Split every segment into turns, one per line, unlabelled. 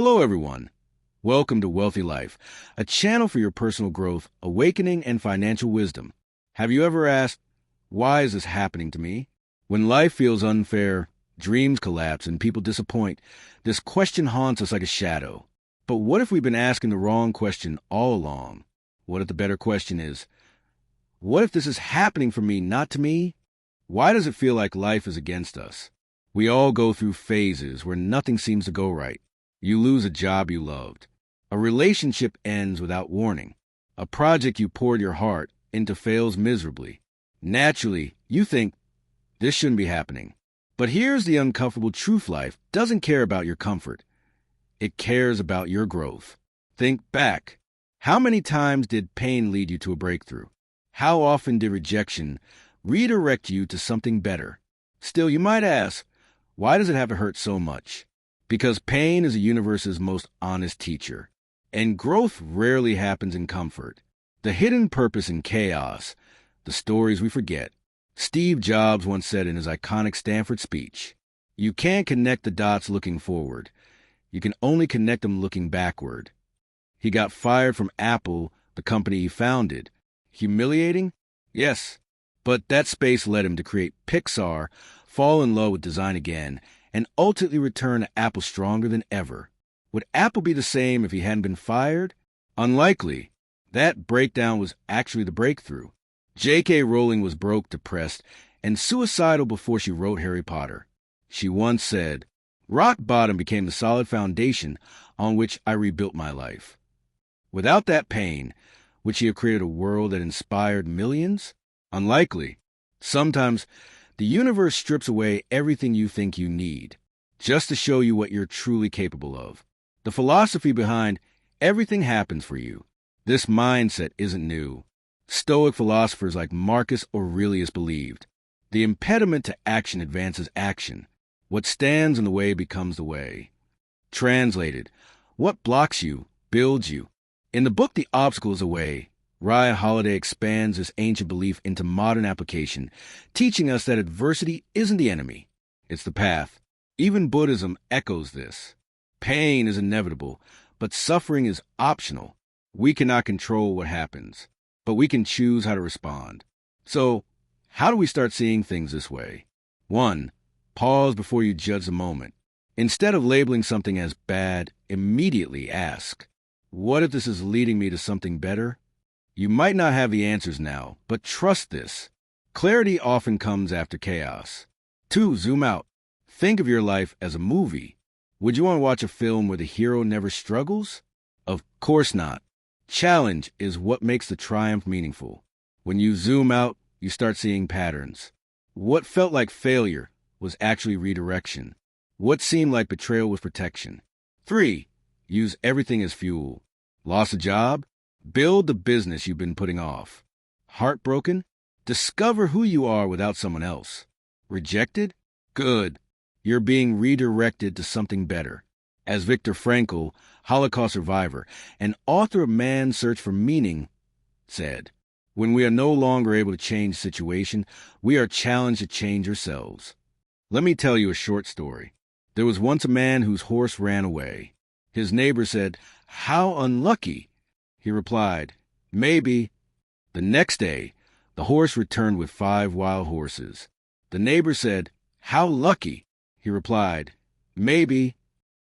Hello, everyone. Welcome to Wealthy Life, a channel for your personal growth, awakening, and financial wisdom. Have you ever asked, why is this happening to me? When life feels unfair, dreams collapse, and people disappoint, this question haunts us like a shadow. But what if we've been asking the wrong question all along? What if the better question is, what if this is happening for me, not to me? Why does it feel like life is against us? We all go through phases where nothing seems to go right. You lose a job you loved. A relationship ends without warning. A project you poured your heart into fails miserably. Naturally, you think, this shouldn't be happening. But here's the uncomfortable truth: life doesn't care about your comfort. It cares about your growth. Think back. How many times did pain lead you to a breakthrough? How often did rejection redirect you to something better? Still, you might ask, why does it have to hurt so much? Because pain is the universe's most honest teacher, and growth rarely happens in comfort. The hidden purpose in chaos, the stories we forget. Steve Jobs once said in his iconic Stanford speech, "You can't connect the dots looking forward. You can only connect them looking backward." He got fired from Apple, the company he founded. Humiliating? Yes. But that space led him to create Pixar, fall in love with design again, and ultimately return to Apple stronger than ever. Would Apple be the same if he hadn't been fired? Unlikely. That breakdown was actually the breakthrough. J.K. Rowling was broke, depressed, and suicidal before she wrote Harry Potter. She once said, "Rock bottom became the solid foundation on which I rebuilt my life." Without that pain, would she have created a world that inspired millions? Unlikely. Sometimes the universe strips away everything you think you need, just to show you what you're truly capable of. The philosophy behind everything happens for you. This mindset isn't new. Stoic philosophers like Marcus Aurelius believed, the impediment to action advances action. What stands in the way becomes the way. Translated, what blocks you builds you. In the book The Obstacle is a Way, Ryan Holiday expands this ancient belief into modern application, teaching us that adversity isn't the enemy, it's the path. Even Buddhism echoes this. Pain is inevitable, but suffering is optional. We cannot control what happens, but we can choose how to respond. So, how do we start seeing things this way? 1. Pause before you judge the moment. Instead of labeling something as bad, immediately ask, what if this is leading me to something better? You might not have the answers now, but trust this. Clarity often comes after chaos. 2. Zoom out. Think of your life as a movie. Would you want to watch a film where the hero never struggles? Of course not. Challenge is what makes the triumph meaningful. When you zoom out, you start seeing patterns. What felt like failure was actually redirection. What seemed like betrayal was protection. 3. Use everything as fuel. Lost a job? Build the business you've been putting off. Heartbroken? Discover who you are without someone else. Rejected? Good. You're being redirected to something better. As Viktor Frankl, Holocaust survivor and author of Man's Search for Meaning, said, when we are no longer able to change the situation, we are challenged to change ourselves. Let me tell you a short story. There was once a man whose horse ran away. His neighbor said, "How unlucky." He replied, "Maybe." The next day, the horse returned with 5 wild horses. The neighbor said, "How lucky." He replied, "Maybe."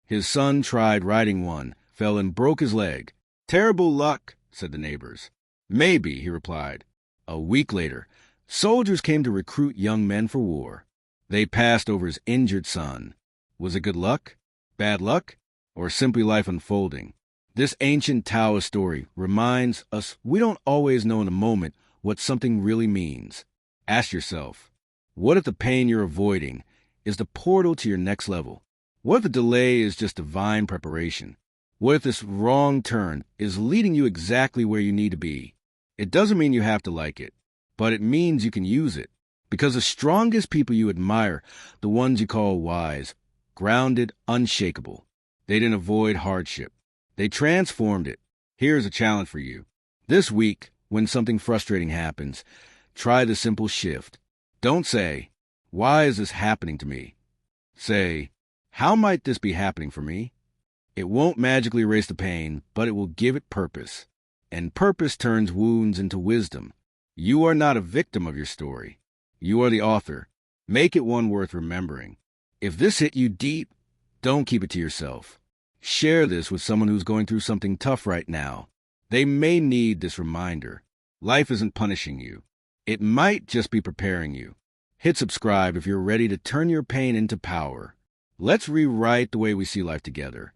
His son tried riding one, fell and broke his leg. "Terrible luck," said the neighbors. "Maybe," he replied. A week later, soldiers came to recruit young men for war. They passed over his injured son. Was it good luck, bad luck, or simply life unfolding? This ancient Taoist story reminds us we don't always know in the moment what something really means. Ask yourself, what if the pain you're avoiding is the portal to your next level? What if the delay is just divine preparation? What if this wrong turn is leading you exactly where you need to be? It doesn't mean you have to like it, but it means you can use it. Because the strongest people you admire, the ones you call wise, grounded, unshakable, they didn't avoid hardship. They transformed it. Here's a challenge for you. This week, when something frustrating happens, try the simple shift. Don't say, "Why is this happening to me?" Say, "How might this be happening for me?" It won't magically erase the pain, but it will give it purpose. And purpose turns wounds into wisdom. You are not a victim of your story. You are the author. Make it one worth remembering. If this hit you deep, don't keep it to yourself. Share this with someone who's going through something tough right now. They may need this reminder. Life isn't punishing you. It might just be preparing you. Hit subscribe if you're ready to turn your pain into power. Let's rewrite the way we see life together.